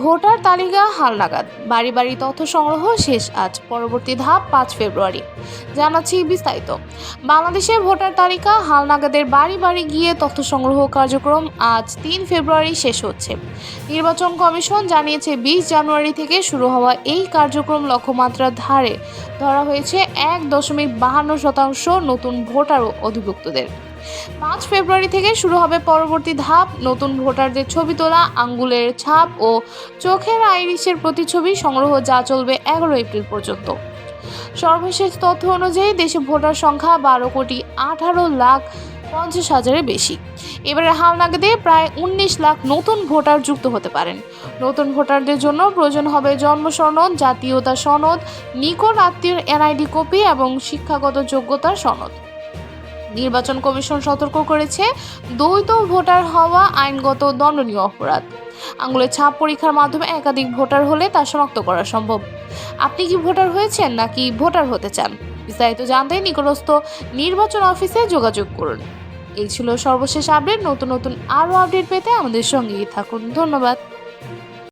Voter তালিকা হালনাগাদ, বাড়ি বাড়ি তথ্য সংগ্রহ শেষ আজ, পরবর্তী ধাপ 5 ফেব্রুয়ারি। জানাচ্ছি বিস্তারিত। বাংলাদেশে ভোটার তালিকা হালনাগাদের বাড়ি বাড়ি গিয়ে তথ্য সংগ্রহ কার্যক্রম আজ 3 ফেব্রুয়ারি শেষ হচ্ছে। নির্বাচন কমিশন জানিয়েছে 20 জানুয়ারি থেকে শুরু হওয়া এই কার্যক্রম লক্ষ্যমাত্রার ধারে ধরা হয়েছে 1.52% নতুন ভোটার ও অধিভুক্তদের। 5 ফেব্রুয়ারি থেকে শুরু হবে পরবর্তী ধাপ। নতুন ভোটারদের ছবি তোলা, আঙ্গুলের ছাপ ও চোখের আইরিশের প্রতিছবি সংগ্রহ, যা চলবে 11 এপ্রিল পর্যন্ত। সর্বশেষ তথ্য অনুযায়ী দেশে ভোটার সংখ্যা 12,18,50,000-এর বেশি। এবারে হালনাগাদে প্রায় 19 লাখ নতুন ভোটার যুক্ত হতে পারেন। নতুন ভোটারদের জন্য প্রয়োজন হবে জন্ম সনদ, জাতীয়তা সনদ, নিকট আত্মীয়ের এনআইডি কপি এবং শিক্ষাগত যোগ্যতার সনদ। নির্বাচন কমিশন সতর্ক করেছে, দ্বৈত ভোটার হওয়া আইনগত দণ্ডনীয় অপরাধ। আঙুলের ছাপ পরীক্ষার মাধ্যমে একাধিক ভোটার হলে তা শনাক্ত করা সম্ভব। আপনি কি ভোটার হয়েছেন নাকি ভোটার হতে চান? বিস্তারিত জানতে নিকটস্থ নির্বাচন অফিসে যোগাযোগ করুন। এই ছিল সর্বশেষ আপডেট। নতুন নতুন আরও আপডেট পেতে আমাদের সঙ্গেই থাকুন। ধন্যবাদ।